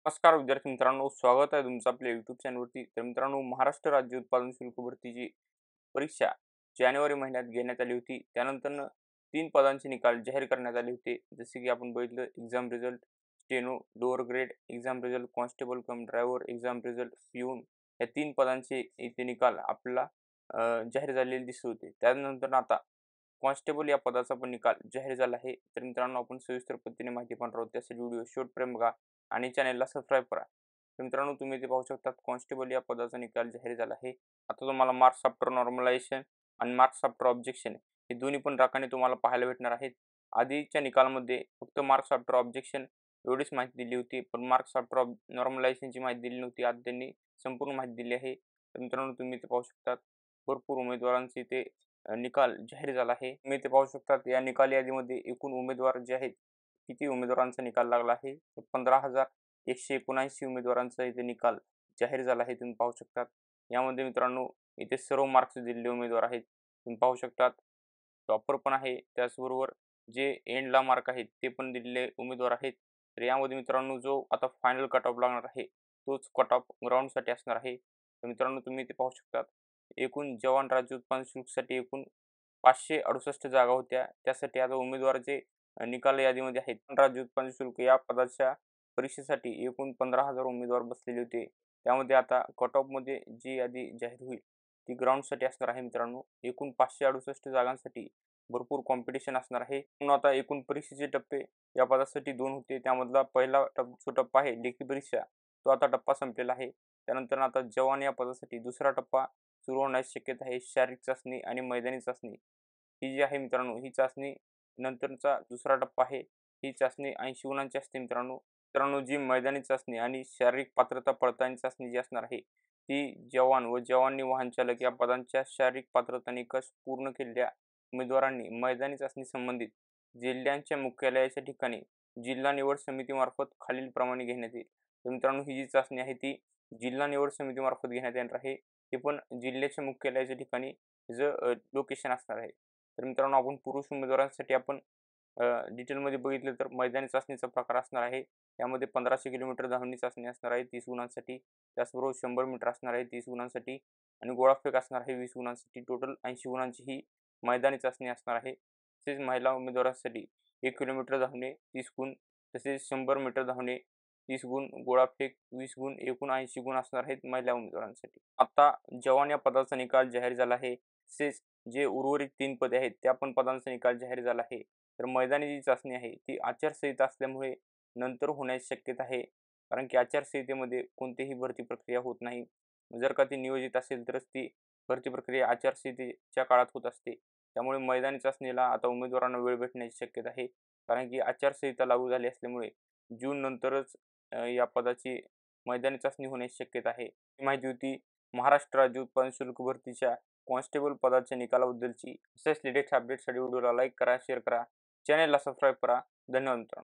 नमस्कार विद्यार्थी मित्रांनो, स्वागत आहे तुमचं आपल्या यूट्यूब चॅनलवरती. तर मित्रांनो, महाराष्ट्र राज्य उत्पादन शुल्क भरतीची परीक्षा जानेवारी महिन्यात घेण्यात आली होती. त्यानंतर 3 पदांचे निकाल जाहीर करण्यात आले होते. जसे की आपण बघितलं exam result, steno, lower grade exam result, constable cum driver exam result, peon या 3 पदांचे इथे निकाल आपल्याला जाहीर झालेले दिसत होते. त्यानंतर आता कॉन्स्टेबल या पदाचा पण निकाल जाहीर झाला आहे. तर मित्रांनो, आपण सविस्तर पद्धतीने माहिती पाहणार आहोत. त्यासाठी व्हिडिओ शेवटपर्यंत बघा आणि चॅनलला सबस्क्राईब करा. तर मित्रांनो, तुम्ही इथे पाहू शकता कॉन्स्टेबल या पदाचा निकाल जाहीर झाला आहे. आता तुम्हाला मार्क्स आफ्टर नॉर्मलायझेशन आणि मार्क्स आफ्टर ऑब्जेक्शन हे दोन्ही पण राखाने तुम्हाला पाहायला भेटणार आहेत. आधीच्या निकालामध्ये फक्त मार्क्स आफ्टर ऑब्जेक्शन एवढीच माहिती दिली होती, पण मार्क्स आफ्टर नॉर्मलायझेशनची माहिती दिली नव्हती. आज त्यांनी संपूर्ण माहिती दिली आहे. तर मित्रांनो, तुम्ही इथे पाहू शकता भरपूर उमेदवारांचे इथे निकाल जाहीर झाला आहे. तुम्ही इथे पाहू शकता या निकाल यादीमध्ये एकूण उमेदवार जे आहेत, किती उमेदवारांचा निकाल लागला आहे. 15,179 उमेदवारांचा इथे निकाल जाहीर झाला आहे. तुम्ही पाहू शकतात. यामध्ये मित्रांनो, इथे सर्व मार्क्स दिलेले उमेदवार आहेत. तुम्ही पाहू शकतात टॉपर पण आहे. त्याचबरोबर जे एंडला मार्क आहेत ते पण दिलेले उमेदवार आहेत. तर यामध्ये मित्रांनो, जो आता फायनल कट ऑफ लागणार आहे तोच कट ऑफ ग्राउंडसाठी असणार आहे. तर मित्रांनो, तुम्ही इथे पाहू शकता एकूण जवान राज्य उत्पादन शुल्कसाठी एकूण 568 जागा होत्या. त्यासाठी आता उमेदवार जे निकाल यादीमध्ये आहेत, राज्य उत्पादन शुल्क या पदाच्या परीक्षेसाठी एकूण 15,000 उमेदवार बसलेले होते. त्यामध्ये आता कट ऑफमध्ये जी यादी जाहीर होईल ती ग्राउंडसाठी असणार आहे मित्रांनो. एकूण 568 जागांसाठी भरपूर कॉम्पिटिशन असणार आहे. म्हणून आता एकूण परीक्षेचे टप्पे या पदासाठी 2 होते. त्यामधला पहिला जो टप्पा आहे लेखी परीक्षा, तो आता टप्पा संपलेला आहे. त्यानंतर आता जवान या पदासाठी दुसरा टप्पा सुरू होण्याची शक्यता आहे. शारीरिक चाचणी आणि मैदानी चाचणी ही जी आहे मित्रांनो, ही चाचणी नंतरचा दुसरा टप्पा आहे. ही चाचणी 80 गुणांची असते मित्रांनो. मित्रांनो, जी मैदानी चाचणी आणि शारीरिक पात्रता पडताळणी चाचणी जी असणार आहे, ती जवान व जवानी वाहन चालक या पदांच्या शारीरिक पात्रता निकष पूर्ण केलेल्या उमेदवारांनी मैदानी चाचणी संबंधित जिल्ह्यांच्या मुख्यालयाच्या ठिकाणी जिल्हा निवड समितीमार्फत खालीलप्रमाणे घेण्यात येईल. तर मित्रांनो, ही जी चाचणी आहे ती जिल्हा निवड समितीमार्फत घेण्यात येणार आहे. ते पण जिल्ह्याच्या मुख्यालयाच्या ठिकाणी तिचं लोकेशन असणार आहे. तर मित्रांनो, आपण पुरुष उमेदवारांसाठी आपण डिटेलमध्ये बघितलं तर मैदानी चाचणीचा प्रकार असणार आहे. यामध्ये 1500 किलोमीटर धावणे चाचणी असणार आहे 30 गुणांसाठी. त्याचबरोबर 100 मीटर असणार आहे 30 गुणांसाठी आणि गोळाफेक असणार आहे 20 गुणांसाठी. टोटल 80 गुणांची ही मैदानी चाचणी असणार आहे. तसेच महिला उमेदवारांसाठी 1 किलोमीटर धावणे 30 गुण, तसेच 100 मीटर धावणे 30 गुण, गोळाफेक 20 गुण, एकूण 80 गुण असणार आहेत महिला उमेदवारांसाठी. आता जवान या पदाचा निकाल जाहीर झाला आहे. तसेच जे उर्वरित 3 पदे आहेत त्या पण पदांचा निकाल जाहीर झाला आहे. तर मैदानी जी चाचणी आहे ती आचारसंहिता असल्यामुळे नंतर होण्याची शक्यता आहे. कारण की आचारसंहितेमध्ये कोणतीही भरती प्रक्रिया होत नाही. जर का ती नियोजित असेल तरच ती भरती प्रक्रिया आचारसंहितेच्या काळात होत असते. त्यामुळे मैदानी चाचणीला आता उमेदवारांना वेळ भेटण्याची शक्यता आहे. कारण की आचारसंहिता लागू झाली असल्यामुळे जून नंतरच या पदाची मैदानी चाचणी होण्याची शक्यता आहे. ही माहिती होती महाराष्ट्र राज्य उत्पादन शुल्क भरतीच्या कॉन्स्टेबल पदाच्या निकालाबद्दलची. असेच लेटेस्ट अपडेटसाठी व्हिडिओला लाईक करा, शेअर करा, चॅनलला सबस्क्राईब करा. धन्यवाद मित्रांनो.